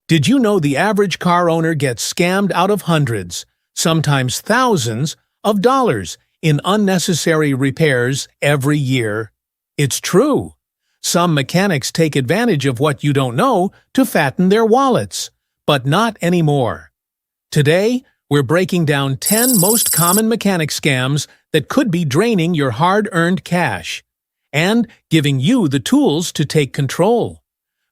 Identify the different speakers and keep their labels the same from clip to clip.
Speaker 1: Did you know the average car owner gets scammed out of hundreds, sometimes thousands, of dollars in unnecessary repairs every year? It's true. Some mechanics take advantage of what you don't know to fatten their wallets, but not anymore. Today, we're breaking down 10 most common mechanic scams that could be draining your hard-earned cash and giving you the tools to take control.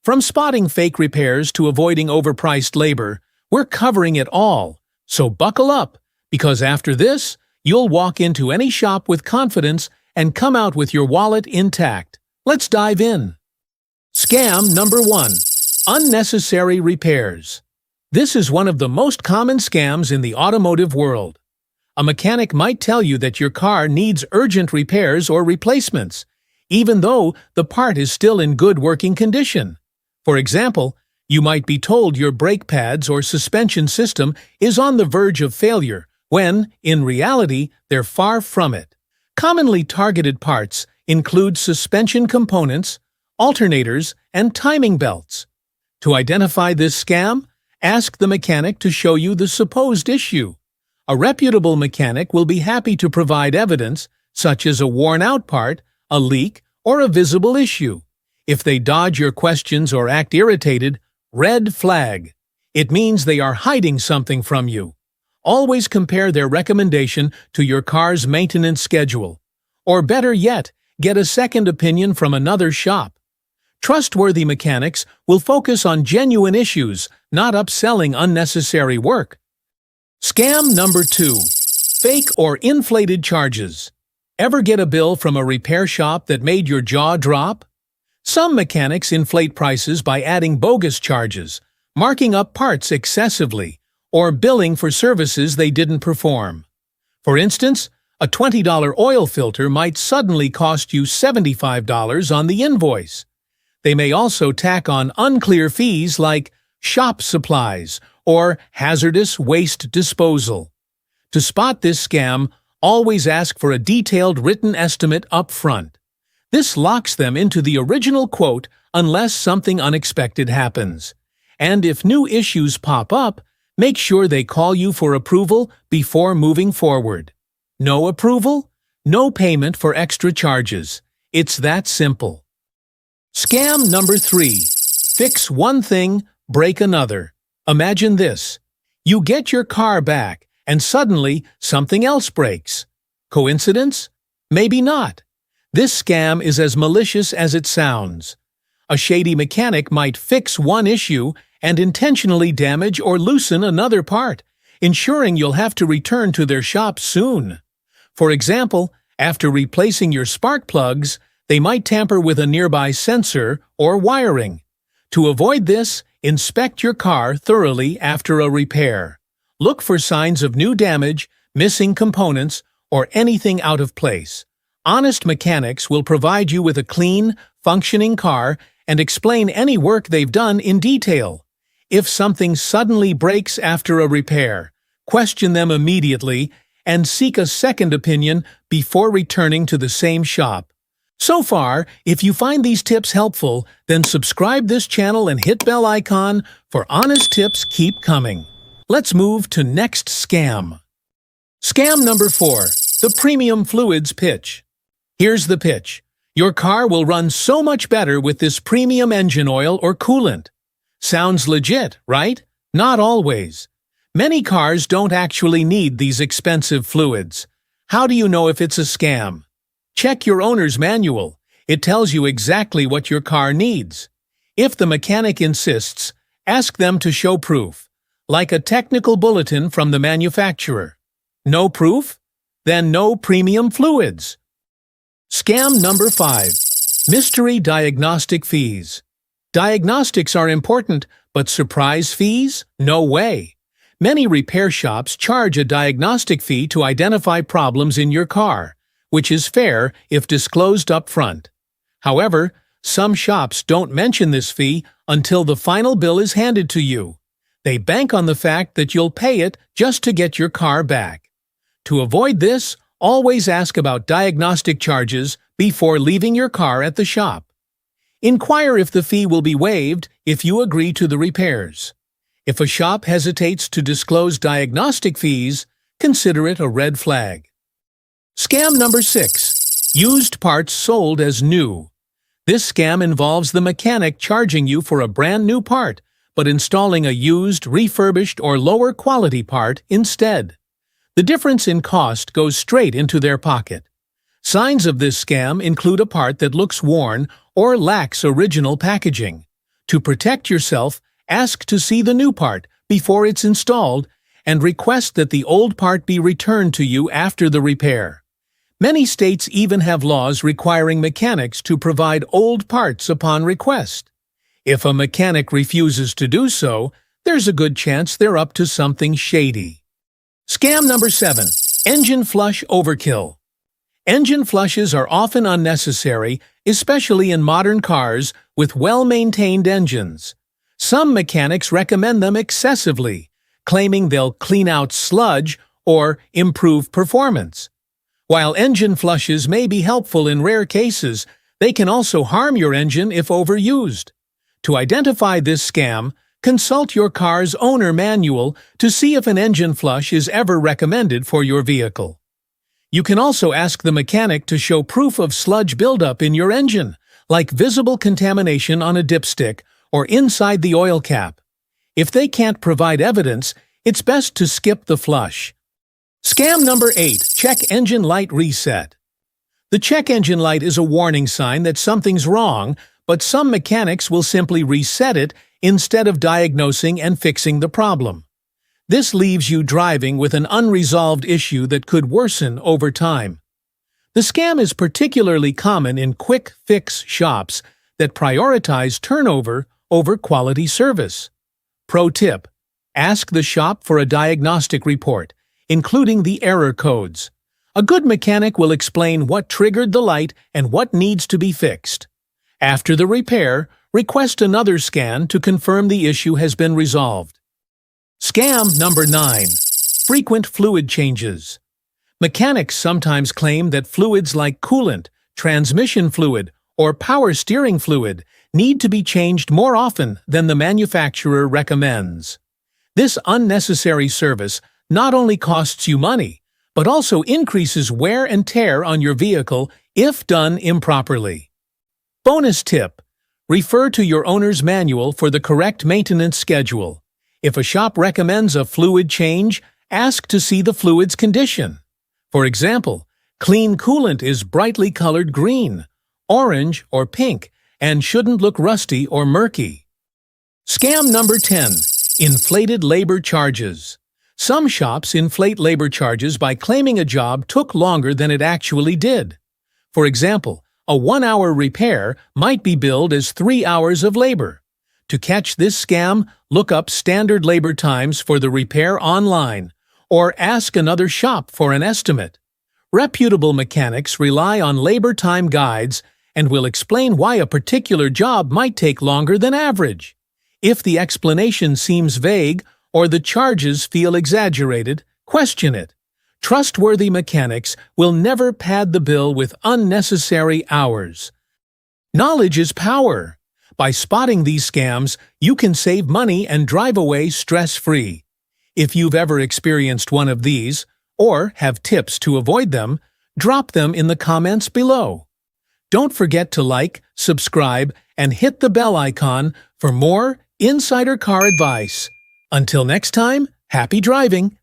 Speaker 1: From spotting fake repairs to avoiding overpriced labor, we're covering it all. So buckle up, because after this, you'll walk into any shop with confidence and come out with your wallet intact. Let's dive in. Scam number 1. Unnecessary repairs. This is one of the most common scams in the automotive world. A mechanic might tell you that your car needs urgent repairs or replacements, even though the part is still in good working condition. For example, you might be told your brake pads or suspension system is on the verge of failure, when, in reality, they're far from it. Commonly targeted parts include suspension components, alternators, and timing belts. To identify this scam, ask the mechanic to show you the supposed issue. A reputable mechanic will be happy to provide evidence, such as a worn-out part, a leak, or a visible issue. If they dodge your questions or act irritated, red flag. It means they are hiding something from you. Always compare their recommendation to your car's maintenance schedule. Or better yet, get a second opinion from another shop. Trustworthy mechanics will focus on genuine issues, not upselling unnecessary work. Scam number 2. Fake or inflated charges. Ever get a bill from a repair shop that made your jaw drop? Some mechanics inflate prices by adding bogus charges, marking up parts excessively, or billing for services they didn't perform. For instance, a $20 oil filter might suddenly cost you $75 on the invoice. They may also tack on unclear fees like shop supplies or hazardous waste disposal. To spot this scam, always ask for a detailed written estimate up front. This locks them into the original quote unless something unexpected happens. And if new issues pop up, make sure they call you for approval before moving forward. No approval? No payment for extra charges. It's that simple. Scam number 3. Fix one thing, break another. Imagine this. You get your car back, and suddenly something else breaks. Coincidence? Maybe not. This scam is as malicious as it sounds. A shady mechanic might fix one issue and intentionally damage or loosen another part, ensuring you'll have to return to their shop soon. For example, after replacing your spark plugs, they might tamper with a nearby sensor or wiring. To avoid this, inspect your car thoroughly after a repair. Look for signs of new damage, missing components, or anything out of place. Honest mechanics will provide you with a clean, functioning car and explain any work they've done in detail. If something suddenly breaks after a repair, question them immediately and seek a second opinion before returning to the same shop. So far, if you find these tips helpful, then subscribe this channel and hit bell icon for honest tips keep coming. Let's move to next scam. Scam number 4. The premium fluids pitch. Here's the pitch. Your car will run so much better with this premium engine oil or coolant. Sounds legit, right? Not always. Many cars don't actually need these expensive fluids. How do you know if it's a scam? Check your owner's manual. It tells you exactly what your car needs. If the mechanic insists, ask them to show proof, like a technical bulletin from the manufacturer. No proof? Then no premium fluids. Scam number 5. Mystery diagnostic fees. Diagnostics are important, but surprise fees? No way. Many repair shops charge a diagnostic fee to identify problems in your car, which is fair if disclosed up front. However, some shops don't mention this fee until the final bill is handed to you. They bank on the fact that you'll pay it just to get your car back. To avoid this, always ask about diagnostic charges before leaving your car at the shop. Inquire if the fee will be waived if you agree to the repairs. If a shop hesitates to disclose diagnostic fees, consider it a red flag. Scam number 6. Used parts sold as new. This scam involves the mechanic charging you for a brand new part, but installing a used, refurbished, or lower quality part instead. The difference in cost goes straight into their pocket. Signs of this scam include a part that looks worn or lacks original packaging. To protect yourself, ask to see the new part before it's installed and request that the old part be returned to you after the repair. Many states even have laws requiring mechanics to provide old parts upon request. If a mechanic refuses to do so, there's a good chance they're up to something shady. Scam number 7. Engine flush overkill. Engine flushes are often unnecessary, especially in modern cars with well-maintained engines. Some mechanics recommend them excessively, claiming they'll clean out sludge or improve performance. While engine flushes may be helpful in rare cases, they can also harm your engine if overused. To identify this scam, consult your car's owner manual to see if an engine flush is ever recommended for your vehicle. You can also ask the mechanic to show proof of sludge buildup in your engine, like visible contamination on a dipstick or inside the oil cap. If they can't provide evidence, it's best to skip the flush. Scam number 8. Check engine light reset. The check engine light is a warning sign that something's wrong, but some mechanics will simply reset it instead of diagnosing and fixing the problem. This leaves you driving with an unresolved issue that could worsen over time. The scam is particularly common in quick-fix shops that prioritize turnover over quality service. Pro tip: ask the shop for a diagnostic report, including the error codes. A good mechanic will explain what triggered the light and what needs to be fixed. After the repair, request another scan to confirm the issue has been resolved. Scam number 9. Frequent fluid changes. Mechanics sometimes claim that fluids like coolant, transmission fluid, or power steering fluid need to be changed more often than the manufacturer recommends. This unnecessary service not only costs you money, but also increases wear and tear on your vehicle if done improperly. Bonus tip: refer to your owner's manual for the correct maintenance schedule. If a shop recommends a fluid change, ask to see the fluid's condition. For example, clean coolant is brightly colored green, orange, or pink, and shouldn't look rusty or murky. Scam number 10. Inflated labor charges. Some shops inflate labor charges by claiming a job took longer than it actually did. For example, a 1-hour repair might be billed as 3 hours of labor. To catch this scam, look up standard labor times for the repair online, or ask another shop for an estimate. Reputable mechanics rely on labor time guides and will explain why a particular job might take longer than average. If the explanation seems vague or the charges feel exaggerated, question it. Trustworthy mechanics will never pad the bill with unnecessary hours. Knowledge is power. By spotting these scams, you can save money and drive away stress-free. If you've ever experienced one of these, or have tips to avoid them, drop them in the comments below. Don't forget to like, subscribe, and hit the bell icon for more insider car advice. Until next time, happy driving!